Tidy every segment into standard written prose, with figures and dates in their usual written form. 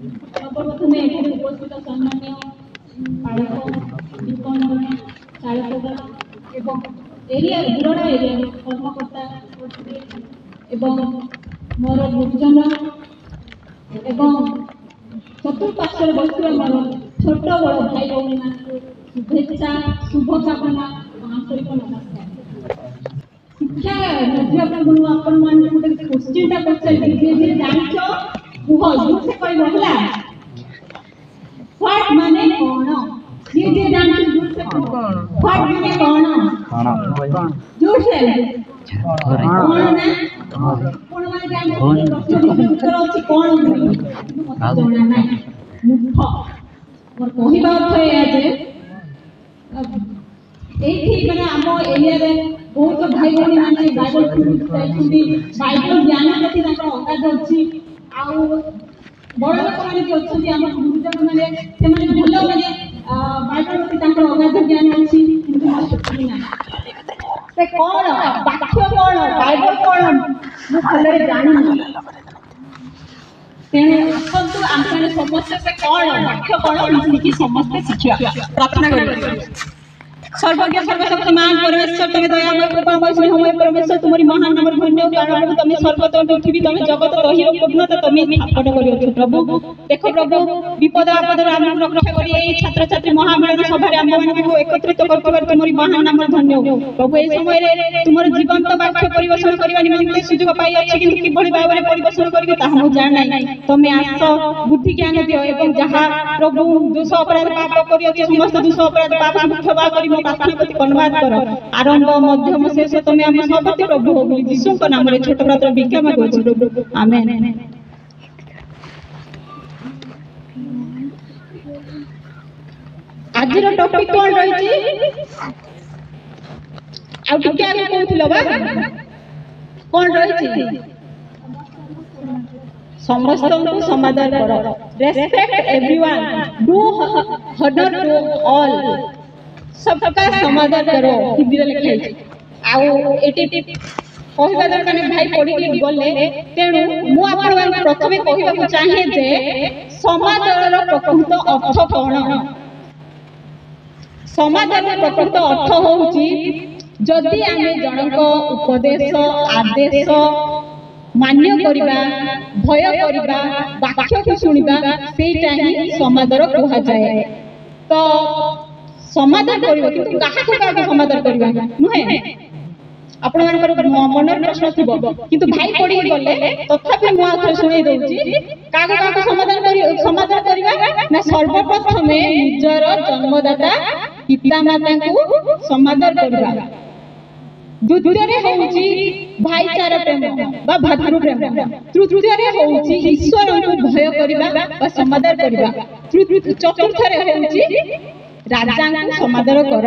सर्वप्रथमे एठारे उपस्थित सम्मान्य पालक विकर्ण चालक एवं एरिया बुरड़ा एरिया कर्मकर्ता एवं मोर गुरुजन एवं चतुर्पार्श्वर बसुआ मोर छोट बड़ भाई भौणी मान शुभेच्छा शुभकामना आंतरिक नमस्कार। शिक्षा नदी आपण मान गोटे क्वेश्चन पचारि जे जानिछ कुह से कहबो हला व्हाट माने कोन जे जानिछ जुट से व्हाट माने कोन जुट से कोन ना कोन माने जानिछ उत्तर अछि कोन जणा नै मुख मोर कहबा अर्थ है जे एठी माने आम एरिया रे बहुत भाई भौणी माने बाइबल पढ़ुछथि बाइबल ज्ञान प्रति ताकर अगाध अछि आउ बड़ लोक माने कि अछि आम गुरुजन माने से माने भलो माने बाइबल प्रति ताकर अगाध ज्ञान अछि किंतु माने ना से कोन वाक्य कोन बाइबल कोन मु भले जानि तेणु आसतु आम समस्त से कोन वाक्य कोन मिसिकी समस्त शिक्षा प्रार्थना करियो। सर्वज्ञ सर्वशक्तिमान परमेश्वर तमे दयामय कृपामय स्नेहमय परमेश्वर तुम्हारी महान नाम धन्य कारण प्रभु तमे सर्वत्र पृथ्वी तमे जगत तहिर पूर्णता तमे स्थापन करियो प्रभु। देखो प्रभु विपद आपद आम रक्षा करी ए छात्र छात्री महामेलन सभा रे आम मान को एकत्रित करतबार तुम्हारी महान नाम धन्य प्रभु। ए समय रे तुमर जीवंत वाक्य परिवेशन करबा निमंते सुযোগ पाई अछि किंतु किभଳି भाबरे परिवेशन करिवे ताहा हम जान नै तमे आस बुद्धि ज्ञान दियो एवं जहा प्रभु दोष अपराध पाप करी अछि समस्त दोष अपराध पाप से क्षमा करी प्रार्थना प्रति धन्यवाद करो आरंभ मध्यम शेष तमे हम सबते प्रभु हो यीशु के नाम रे छोट प्रार्थना भिक्षा मांगो छी आमेन। आज रो टॉपिक कोन रही छी आ टिके आगे कहथिलो बा कोन रही छी समस्त को समादर करो respect everyone do honour to all सबका समादर करो हिंदी रे लिखाई आउ एटी कहबा दरकार भाई पढ़ी के गले तेणु मु आपण मान प्रथमे कहबा को चाहे जे समादर रो प्रकृत अर्थ कोन समादर रो प्रकृत अर्थ होउची जदि आमे जनक उपदेश आदेश मान्य करिबा भय करिबा वाक्य को सुनिबा सेटा ही समादर कहा जाए। तो समादर करियो किंतु काहा को समादर करिबा नहे आपण मानकर मनर प्रश्न थिबो किंतु भाई पढ़ी गले तथापि मु आथरे सुनै दउची काहा को समादर करिबा ना सर्वप्रथमे निजर जन्मदाता पिता माता को समादर करिबा द्वितीय रे होउची भाईचारा प्रेम बा भातृ प्रेम तृतीय रे होउची ईश्वर को भय करिबा बा समादर करिबा चतुर्थ रे होउची राजा को समादर कर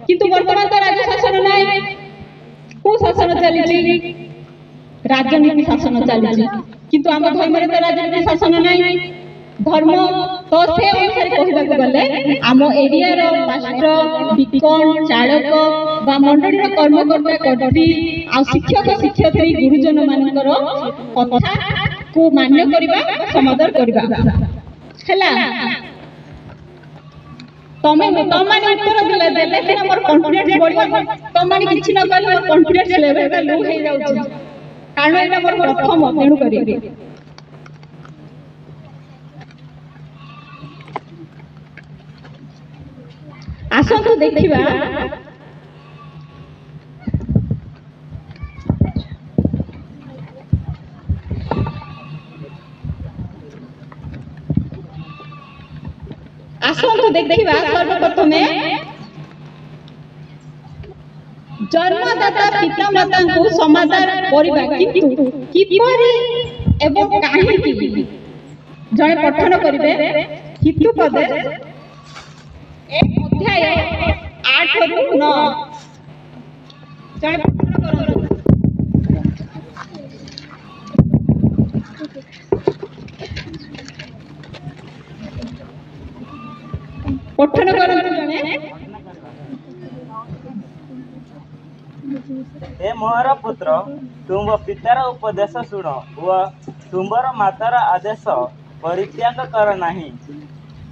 किंतु वर्तमान तो राज्य शासन नाही को शासन चली राजनीति शासन चली किंतु आम धर्म रे तो राजनीति शासन नाही धर्म तो से अनुसार कहबा को गले आम एरिया रो मास्टर विकर्ण चालक बा मंडली रो कर्मकर्ता कर्त्री आ शिक्षक शिक्षयित्री गुरुजन मानकर कथा को मान्य करिबा समादर करिबा हैला तमे तमाने उत्तर दिले देले सिना मोर कॉन्फिडेंस बढ़िबा तमाने किछि न कहले मोर कॉन्फिडेंस लेवल का लो हे जाउछ कारण एटा मोर प्रथम तेनु करी आसंतु देखिबा आसंतु देखिबा सर्वप्रथमे जन्मदाता पिता माता को समादर करिबा किंतु किपरि एवं काहेकि जणे पठन करिवे हितु पदे एक अध्याय 8 रु 9 जणे पठन करंतु पठन करंतु जणे हे मोहर पुत्र तुम पितार उपदेश सुन व तुमर मातार आदेश परित्याग कर नाही,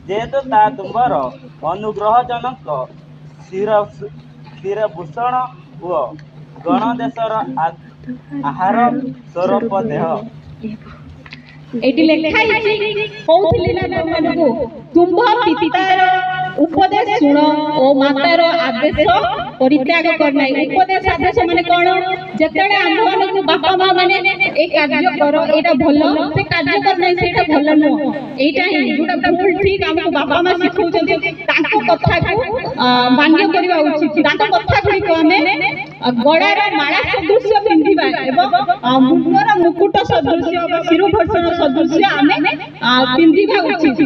जेहेतु ता तुम्बर अनुग्रहजनक शिरभूषण ओ गणदेशर आहार स्वरूप देह। एटी लेखा कहूली ना तुमको तुम पितार उपदेश शुण ओ मातार आदेश परित्याग करना। उपदेश आदेश माने कौन जेतेबे आम मानकु बापा माँ माने ए कार्य कर एटा भलो से कार्य करना सेटा भलो न एटा ही जोटा भूल ठीक हमको बापा माँ सिखौचंती ताको कथा को मान्य करबा उचित। ताको कथा गुडी को हमें गड़ार माला सदृश पिंधिबा एवं मुंडर मुकुट सदृश व शिरोभूषण सदृश आमे पिंधिबा उचित।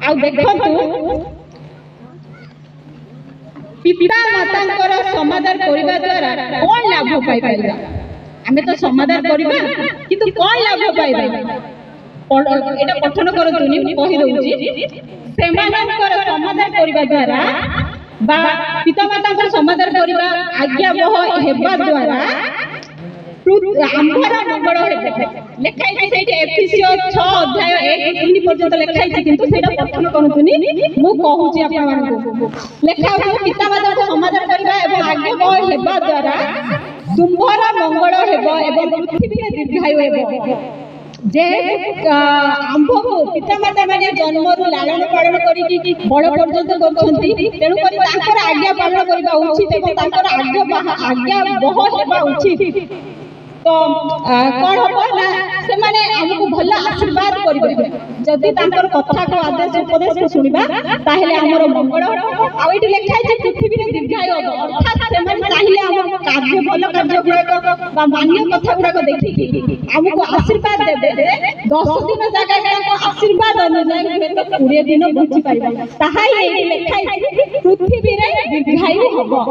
आ देखंतु पिता मातांकर समादार करिबा द्वारा कोन लाभ पाई पाइबा। आमे तो समादार करिबा किंतु कोन लाभ पाइबा एटा पठन करतुनी कहि दउची। सेमानकर समादार करिबा द्वारा बा पिता मातांकर समादार करिबा आज्ञा बह हेबा द्वारा आंभर मंगल लेखाई सेठी एफिसियो 6 अध्याय 1-3 पर्यंत लेखाई किंतु सेटा पठन करतुनी मु कहूची आपन मानको। लेखा पिता माता समादार करबा एवं आज्ञा बह हेबा द्वारा तुम्भर मंगल हेबो एवं पृथ्वी रे दीर्घायु हेबो। जे आंभ को पिता माता माने जन्मरु लालन पालन करी बड़ पर्यंत करछंती तेनु करी तांकर आज्ञा पालन करबा उचित एवं तांकर आज्ञा बह हेबा उचित। तो कौन हम ना से माने हमको भला आशीर्वाद करिबे जदि तांकर कथा को आदेश उपदेश को सुनिबा ताहेले हमर मंगल आ एठी लेखाय जे पृथ्वी रे दीर्घायु अर्थात से माने चाहिले हम कार्य भल कार्य गुडा बा मान्य कथा गुडा को देखि हमको आशीर्वाद देबे 10 दिन जागा को आशीर्वाद अनुसार तो 20 दिन बंची पाइबा ताहाई एठी लेखाय पृथ्वी रे दीर्घायु हबो।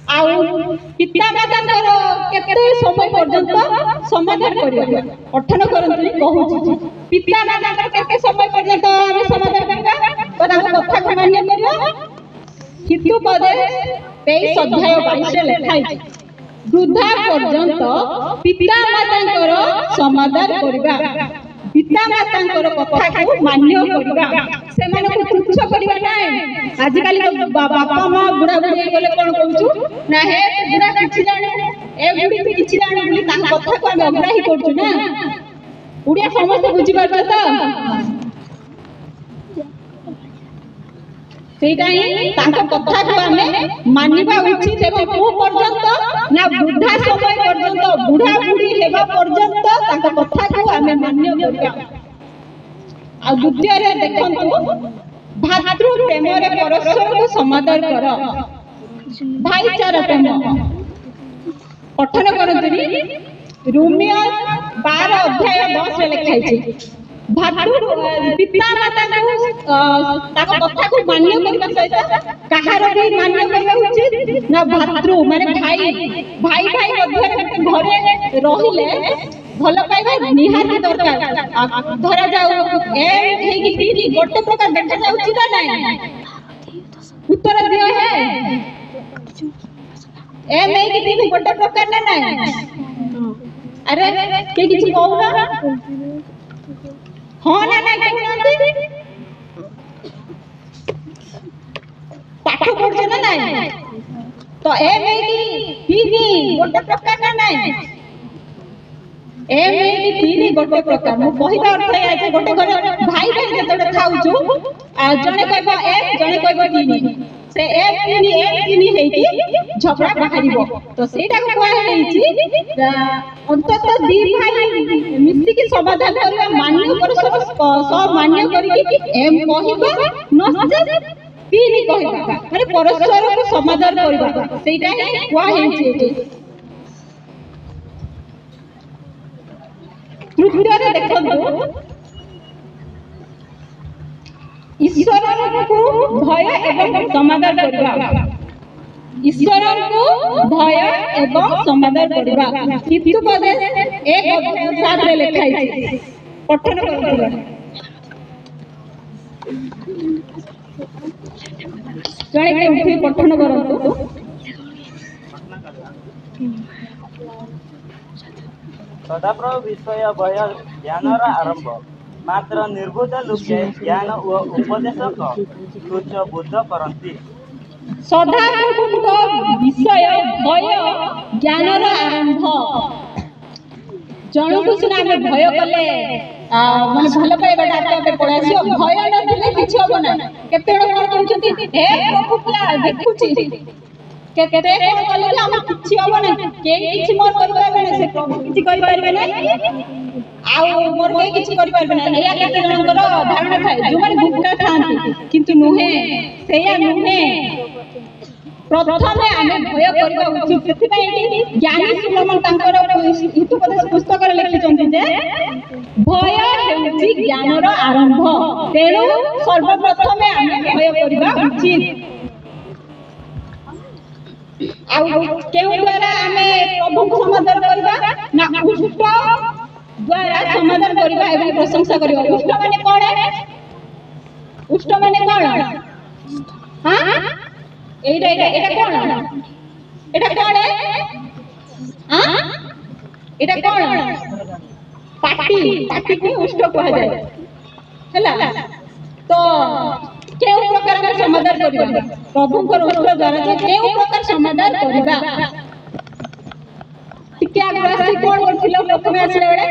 आउ पिता माता केते समय पर्यंत समाधान करियो पठन करंतु कहूची। पिता माता केते समय पर्यंत हम समाधान करबा तो ताको कथा को मान्य करियो। हितु पदे 23 अध्याय 22 रे लिखाई वृद्धा पर्यंत पिता मातांकर समाधान करबा पिता मातांकर कथा को मान्य करबा से माने को तुच्छ करबा नै। आज काली तो बापा मां बुढ़ा बुढ़ी गले कोन कहूछु ना हे बुढ़ा किछि जाने ए बुढ़ी भी किछि जाने बोली ता कथा को हम अग्राही करछु ना। उड़िया समस्त बुझी पारबा त सेटा ही ताको कथा को हमें मानिबा उचित एवं को पर्यंत ना वृद्धा समय पर्यंत बुढ़ा बुढ़ी हेबा पर्यंत ताको कथा को हमें मान्य करबा। आ द्वितीय रे देखंतु भातृ प्रेम रे परस्पर को समादर कर भाईचारा प्रेम पठन करतुनी रोमियो 12 अध्याय 10 रे लिखाई छै। भातृ पिता माता ताको कथा को मान्य करबा सहित कहार भी मान्य करबा उचित ना। भातृ माने भाई भाई भाई मध्य घरे रहिले भलो पाइबा निहाती दरकार। धरा जाऊ ए हेकी तीनी गोटे प्रकार देखा जाउची ना नै उत्तर दियो है ए नै की तीनी गोटे प्रकार ना नै। अरे के किछि कहू ना हां ना ना कहउनती पाठ पढछ ना नै तो ए नै की तीनी गोटे प्रकार ना नै ए में की तीनी गोटे प्रकार मु कहिबा अर्थ है जे गोटे घर भाई भाई जतडे खाउछु जने कहबो एक जने कहबो तीनी से एक तीनी हेकी झगड़ा बाहरिबो तो सेटा को कहै हेची अंतत दी भाई मिसी की समाधान करबा मान्य कर सब मान्य करी एम कहिबा नसे तीनी कहिबा माने परस्पर को समाधान करबा सेटा ही कहै हेची। तृतीय देखंतु ईश्वर को भय एवं समादर करबा ईश्वर को भय एवं समादर करबा हितु पदे 1:7 रे लिखाई छै पठन करबा। जणे के उठी पठन करंतु ସଦାପ୍ରଭୁ ବିଷୟ ଭୟ ଜ୍ଞାନର ଆରମ୍ଭ। ମାତ୍ର ନିର୍ବୁଦ୍ଧ ଲୋକେ ଜ୍ଞାନ ଓ ଉପଦେଶକ ତୁଚ୍ଛ ବୁଦ୍ଧ କରନ୍ତି। ସଦାପ୍ରଭୁଙ୍କ ବିଷୟ ଭୟ ଜ୍ଞାନର ଆରମ୍ଭ। ଜଣକୁ ସିନା ଆମେ ଭୟ କଲେ ମାନେ ଭଲ ପାଇବାଟା ଆପେ ଆପେ ପଳେଇ ଆସିବ, ଭୟ ନଥିଲେ କିଛି ହବ ନାହିଁ। କେତେ ଜଣ କଣ କହୁଛନ୍ତି, ହେ ପ୍ରଭୁ ପିଲା ଦେଖୁଛି, କେତେ କଣ କଲେ ବି ଆମର କିଛି ହବ ନାହିଁ, କେହି କିଛି ମୋର କରିପାରିବେ ନାହିଁ, ସେ ପ୍ରଭୁ କିଛି କରିପାରିବେ ନାହିଁ, ଆଉ ମୋର କେହି କିଛି କରିପାରିବେ ନାହିଁ। ଏଇଆ କେତେ ଜଣଙ୍କର ଧାରଣା ଥାଏ, ଯୋଉମାନେ ଗୁପ୍ତା ଥାଆନ୍ତି। କିନ୍ତୁ ନୁହେଁ, ସେଇଆ ନୁହେଁ। ପ୍ରଥମେ ଆମେ ଭୟ କରିବା ଉଚିତ। ସେଥିପାଇଁ ଏଠି ଜ୍ଞାନୀ ସୁଲୋମନ ତାଙ୍କର ହିତୋପଦେଶ ପୁସ୍ତକରେ ଲେଖିଛନ୍ତି ଯେ ଭୟ ହେଉଛି ଜ୍ଞାନର ଆରମ୍ଭ। ତେଣୁ ସର୍ବପ୍ରଥମେ ଆମେ ଭୟ କରିବା ଉଚିତ। ଆଉ କେଉଁ ଦ୍ୱାରା ଆମେ ପ୍ରଭୁଙ୍କୁ ସମାଦର କରିବା ନା ଉଷ୍ଟ ଦ୍ୱାରା ସମାଦର କରିବା ଏବଂ ପ୍ରଶଂସା କରିବା। ଉଷ୍ଟ ମାନେ କଣ? ଉଷ୍ଟ ମାନେ କଣ? এইটা এটা এটা কোন? এটা কোন? এটা কোন? পাটি। পাটিকে উষ্ট কহা যায়। ହେଲା তো কেউ প্রকার সমাধান করিবা প্রভুଙ୍କର উষ্ট দ্বারা যে কেউ প্রকার সমাধান করিবা। ଟିକେ ଆଗରୁ ଆସି କଣ କରୁଥିଲ ପ୍ରଥମେ ଆସିଲା ବେଳେ?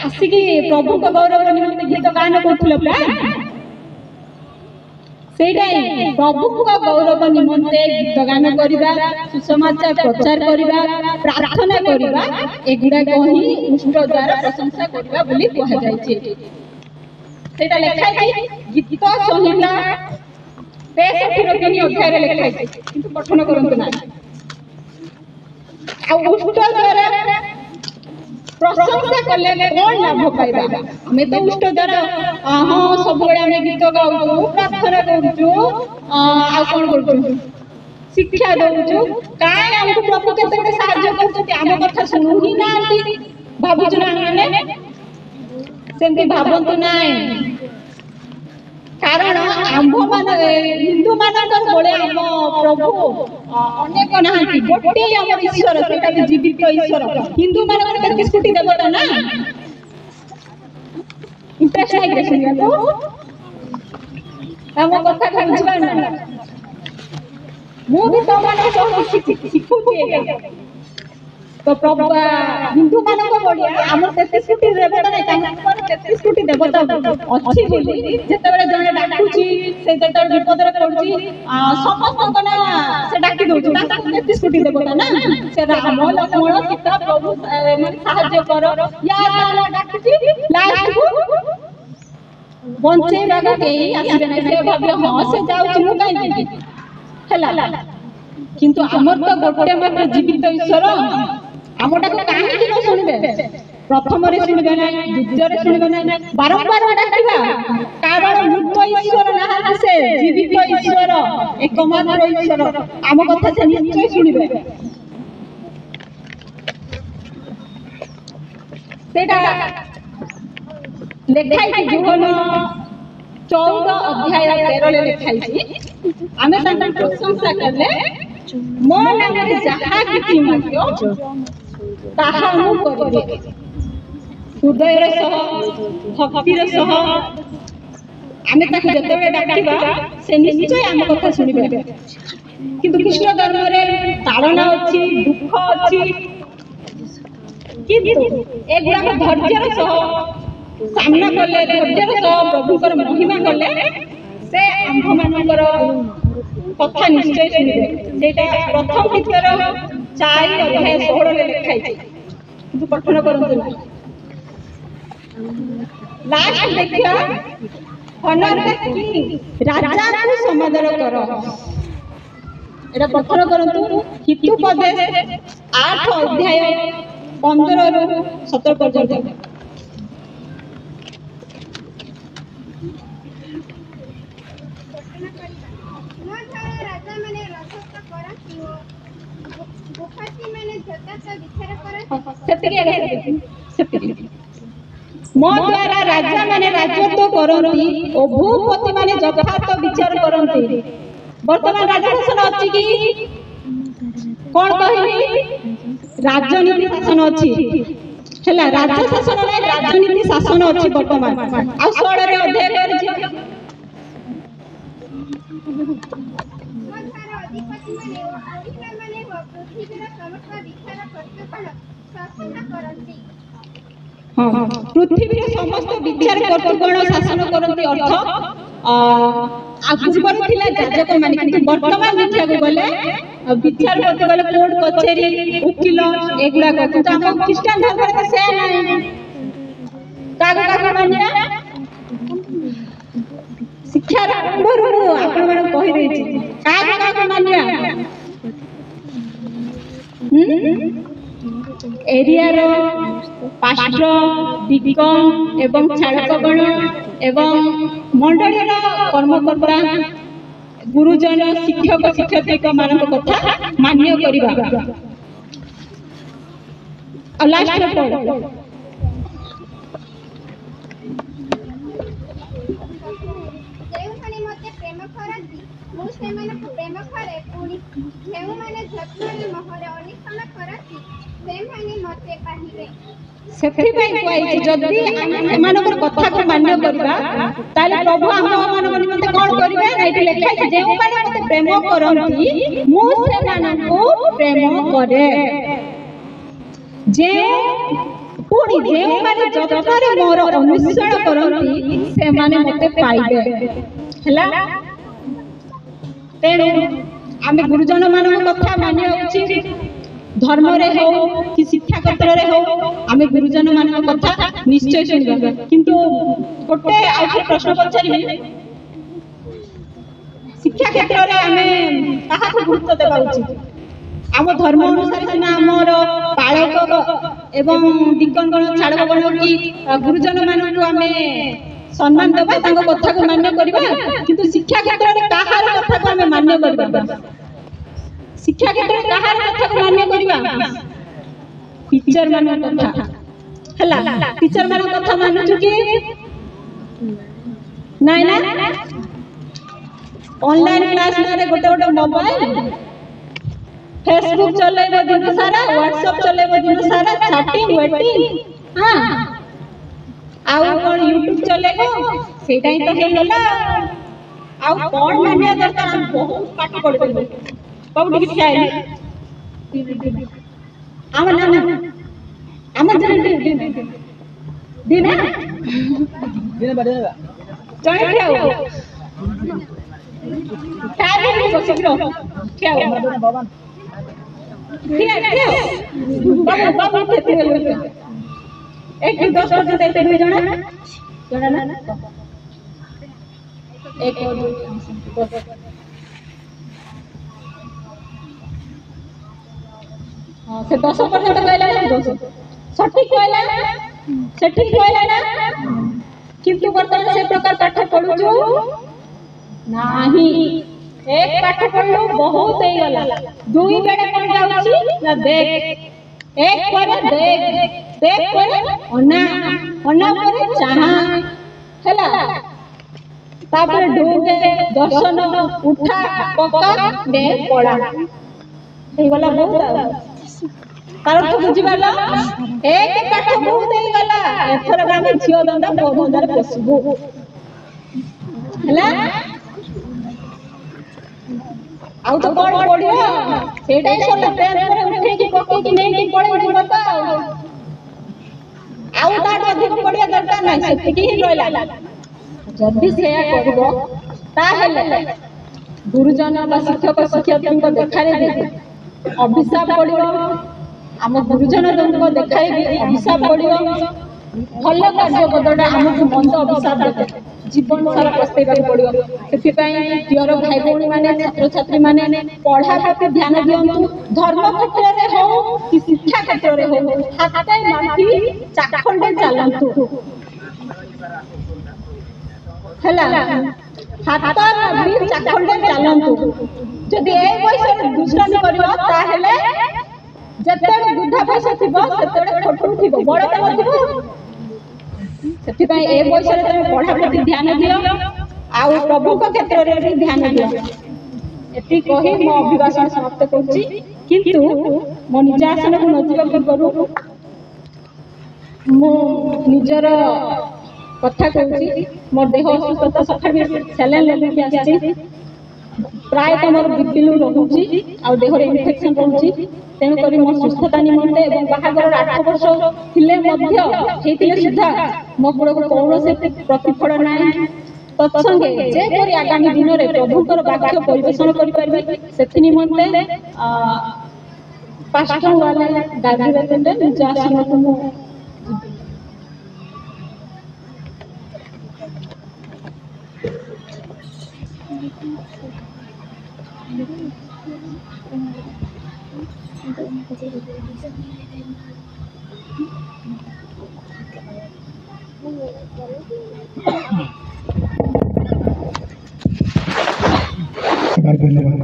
ଆସିକି ପ୍ରଭୁଙ୍କ ଗୌରବ ନିମନ୍ତେ ଗୀତ ଗାନ କରୁଥିଲ ପରା। ସେଇଟା ପ୍ରଭୁଙ୍କ ଗୌରବ ନିମନ୍ତେ ଗୀତ ଗାନ କରିବା, ସୁସମାଚାର ପ୍ରଚାର କରିବା, ପ୍ରାର୍ଥନା କରିବା, ଏଗୁଡାକ ହିଁ ଉଷ୍ଟ ଦ୍ୱାରା ପ୍ରଶଂସା କରିବା ବୋଲି କୁହାଯାଇଛି। ସେଇଟା ଲେଖା ହେଇଛି ଗୀତ ସଂହିତା 63ର 3 ଅଧ୍ୟାୟରେ ଲେଖା ହେଇଛି, କିନ୍ତୁ ପଠନ କରନ୍ତୁ ନାହିଁ। ଆଉ ଉଷ୍ଟ ଦ୍ୱାରା ପ୍ରଶଂସା କଲେ କଣ ଲାଭ ପାଇବା? ଆମେ ତ ଉଷ୍ଟ ଦ୍ୱାରା ହଁ ସବୁବେଳେ ଆମେ ଗୀତ ଗାଉଛୁ, ପ୍ରାର୍ଥନା କରୁଛୁ, ଆଉ କଣ କରୁଛୁ, ଶିକ୍ଷା ଦଉଛୁ, କାହିଁ ଆମକୁ ପ୍ରଭୁ କେତେ କେତେ ସାହାଯ୍ୟ କରୁଛନ୍ତି, ଆମ କଥା ଶୁଣୁ ହିଁ ନାହାନ୍ତି ଭାବୁଛୁ ନା ଆମେ? ସେମିତି ଭାବନ୍ତୁ ନାହିଁ। କାରଣ ଆମ୍ଭମାନ ହିନ୍ଦୁ ମାନଙ୍କର ଭଳି ଆମ ପ୍ରଭୁ ଅନେକ ନାହାନ୍ତି, ଗୋଟିଏ ଆମର ଈଶ୍ୱର, ସେଇଟା ବି ଜୀବିତ ଈଶ୍ୱର। ହିନ୍ଦୁ ମାନଙ୍କର 33 କୋଟି ଦେବତା ନା। ଇଣ୍ଟରେଷ୍ଟ ଲାଗିଲେ ଶୁଣିବାକୁ ଆମ କଥା ବୁଝିପାରୁନ? ମୁଁ ବି ତମମାନଙ୍କ ସହ ଶିଖୁଛି ଏଇଟା। ତ ପ୍ରଭୁ ହିନ୍ଦୁ ମାନଙ୍କ ଭଳିଆ ଆମର 33 କୋଟି ଦେବତା ନାହିଁ, ତାଙ୍କର 33 କୋଟି ଦେବତା ଅଛି ବୋଲି ଯେତେବେଳେ ଜଣେ ଡାକୁଛି, ସେ ଯେତେବେଳେ ବିପଦରେ ପଡୁଛି, ସମସ୍ତଙ୍କ ନା ସେ ଡାକି ଦଉଛି। ତାଙ୍କର 33 କୋଟି ଦେବତା ନା, ସେ ରାମ, ଲକ୍ଷ୍ମଣ, ସୀତା, ପ୍ରଭୁ ସାହାଯ୍ୟ କର, ୟା ଡାକୁଛି, ଲାଷ୍ଟକୁ ବଞ୍ଚେଇବାକୁ କେହି ଆସିବେ ନାହିଁ। ସେ ଭାବିବ ହଁ ସେ ଯାଉଛି, ମୁଁ କାହିଁ ଯିବି, ହେଲା। କିନ୍ତୁ ଆମର ତ ଗୋଟେ ମାତ୍ର ଜୀବିତ ଈଶ୍ୱର, ଆମଟାକୁ କାହିଁକି ନ ଶୁଣିବେ? ପ୍ରଥମରେ ଶୁଣିବେ ନାହିଁ, ଦ୍ୱିତୀୟରେ ଶୁଣିବେ ନାହିଁ, ବାରମ୍ବାର ଡାକିବା। କାରଣ ମୃତ ଈଶ୍ୱର ନାହାନ୍ତି, ସେ ଜୀବିତ ଈଶ୍ୱର, ଏକମାତ୍ର ଈଶ୍ୱର। ଆମ କଥା ସେ ନିଶ୍ଚୟ ଶୁଣିବେ। ସେଇଟା ଲେଖା ହେଇଛି ଯୋହନ 14 ଅଧ୍ୟାୟ 13ରେ ଲେଖା ହେଇଛି, ଆମେ ତାଙ୍କର ପ୍ରଶଂସା କଲେ ମୋ ନାମରେ ଯାହା କିଛି ମାଗିବ ତାହା ମୁଁ କରିବି। ହୃଦୟର ସହ, ଭକ୍ତିର ସହ ଆମେ ତାକୁ ଯେତେବେଳେ ଡାକିବା ସେ ନିଶ୍ଚୟ ଆମ କଥା ଶୁଣିବେ। କିନ୍ତୁ ଖ୍ରୀଷ୍ଟ ଧର୍ମରେ ତାଳନା ଅଛି, ଦୁଃଖ ଅଛି, କିନ୍ତୁ ଏଗୁଡାକ ଧୈର୍ଯ୍ୟର ସହ ସାମ୍ନା କଲେ, ଧୈର୍ଯ୍ୟର ସହ ପ୍ରଭୁଙ୍କର ମହିମା କଲେ ସେ ଆମ୍ଭମାନଙ୍କର କଥା ନିଶ୍ଚୟ ଶୁଣିବେ। ସେଇଟା ପ୍ରଥମ ପିତର 4 ଅଧ୍ୟାୟ 16ରେ ଲେଖା ହେଇଛି, କିନ୍ତୁ ପଠନ କରନ୍ତୁ ନାହିଁ। ଲାଷ୍ଟ ଦେଖିବା, honor the king, ରାଜାକୁ ସମାଦର କର। ଏଟା ପଠନ କରନ୍ତୁ ହିତୋପଦେଶ 8 ଅଧ୍ୟାୟ 15ରୁ 17 ପର୍ଯ୍ୟନ୍ତ। ସେତିକି मो द्वारा राजा माने राजत्व करती और भूपति माने यथार्थ विचार करती। वर्तमान राजा शासन अच्छी कि कौन कहली राजनीति शासन अच्छी हैला राज्य शासन नै राजनीति शासन अच्छी वर्तमान आ 16 रे अध्याय करछि हाँ पृथ्वी समस्त विचार कर्तृगण शासन करती अर्थ आगुपर थिला जाजक माने किंतु वर्तमान देखा गले विचार करते गले कोर्ट कचेरी वकील एगुड़ा किंतु हम ख्रिस्टान धर्म रे से नाही काग मानिया शिक्षा आरंभरू आपण मन कहि देछि काग मानिया एरिया रो पास्टर डिकन एवं चालकगण एवं मंडली रो कर्मकर्ता गुरुजन शिक्षक शिक्षक मान कथा मान्य करिबा लास्ट पढ़ जदि एमानकर कथा को मान्य करबा ताले प्रभु हम मानकर निमंते कोन करबे एठी लिखा छै जे माने मते प्रेम करंती मु से मानको प्रेम करे जे पुणी जे माने जतरे मोर अनुसरण करंती से माने मते पाइबे हला तेणु आमे गुरुजन मानक कथा मान्य उचित धर्म रे हो कि शिक्षा क्षेत्र रे हो आमे गुरुजन मानक कथा निश्चय सुनिबा किंतु गोटे आउट प्रश्न पचारि शिक्षा क्षेत्र रे आमे कहा को गुरुत्व देबा उचित आम धर्म अनुसार सिना हमर पालक एवं दिकन गण छाड़क गण कि गुरुजन मानक आमे सम्मान देबा तांको कथा को मान्य करबा किंतु शिक्षा क्षेत्र रे काहार कथा को आमे मान्य करबा शिक्षा क्षेत्र में काहार कथा को मान्य करबा टीचर मान कथा हला टीचर मान कथा मानछु कि नाइ ना ऑनलाइन क्लास रे गोटे गोटे मोबाइल फेसबुक चलेबो दिन सारा व्हाट्सएप चलेबो दिन सारा चैटिंग वेटिंग हां आउ कोन यूट्यूब चलेबो सेटा ही तो हे गला आउ कोन मान्य दरकार हम बहुत पाठ पढबो कौटी की ठिया है आम ना आम जन दिन बड़े चढ़ ठिया हो काय नहीं को शीघ्र ठिया हो बाबा ठिया ठिया बाबा बाबा ठिया एक 10 पर्यंत देते दुई जना ना एक और 10 से 10 पर्यंत कहला ना 200 सठिक कहला ना किंतु वर्तमान से प्रकार पाठ पढुछु नाही एक पाठ पढलो बहुत हे गला दुई बेडे कोन जाउची ना देख एक पर देख पर अन्ना पर चाहा हैला तापर ढूंढे दर्शन उठा पका दे पड़ा हे गला बहुत कारण तो बुझिबाला एक पाठ बहुत हे गला एथर गामे झियो दंडा बहुत दंडा पसबो हैला आउ तो कोन पडियो सेटाई सोला ट्रेन पर उठे की पके की नहीं की पड़े बता आउ ताट अधिक पडिया दरकार नाही सेति ही रहला जदी सेया करबो ता हेले गुरुजन बा शिक्षक शिक्षयित्री को देखारे दे अभिशाप पडियो आम गुरुजन को देखाई अभिशाप पडियो भल कार्य बदला हमको मंद अभिशाप देते जीवन सारा पस्तेबा पड़ियो सेति प्रियर भाई भौणी माने छात्र छात्री माने पढ़ा प्रति ध्यान दियंतु धर्म क्षेत्र रे हो कि शिक्षा क्षेत्र रे हो हाताय माटी चाखंडे चलंतु हला हाता माटी चाखंडे चलंतु जदि ए पैसा दुष्टामी करियो ता हेले जते बुद्धा पैसा थिबो सेते फोटो थिबो बड़ तो थिबो ସେଥିପାଇଁ ଏ ବୟସରେ ତମେ ପଢା ପ୍ରତି ଧ୍ୟାନ ଦିଅ ଆଉ ପ୍ରଭୁଙ୍କ କ୍ଷେତ୍ରରେ ବି ଧ୍ୟାନ ଦିଅ। ଏତିକି କହି ମୋ ଅଭିଭାଷଣ ସମାପ୍ତ କରୁଛି। କିନ୍ତୁ ମୋ ନିଜ ଆସନକୁ ନ ଯିବା ପୂର୍ବରୁ ମୁଁ ନିଜର କଥା କହୁଛି। ମୋ ଦେହ ଅସୁସ୍ଥତା ସକାଳେ ସାଲାଇନ୍ ଲଗେଇକି ଆସିଛି। ପ୍ରାୟତଃ ମୋର ବିପି ଲୋ ରହୁଛି ଆଉ ଦେହରେ ଇନଫେକ୍ସନ ରହୁଛି। ତେଣୁକରି ମୋ ସୁସ୍ଥତା ନିମନ୍ତେ ଏବଂ ବାହାଘରର 8 ବର୍ଷ ଥିଲେ ମଧ୍ୟ ହେଇଥିଲେ ସୁଦ୍ଧା ମୋ କୂଳକୁ କୌଣସି ପ୍ରତିଫଳ ନାହିଁ। ତତ୍ସଙ୍ଗେ ଯେପରି ଆଗାମୀ ଦିନରେ ପ୍ରଭୁଙ୍କର ବାକ୍ୟ ପରିବେଷଣ କରିପାରିବି ସେଥି ନିମନ୍ତେ ପାଷ୍ଟର ୱାଲେ ଡାକିବେ ତେବେ ନିଜ ଆସନକୁ ମୁଁ धन्यवाद।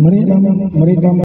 मरीगाम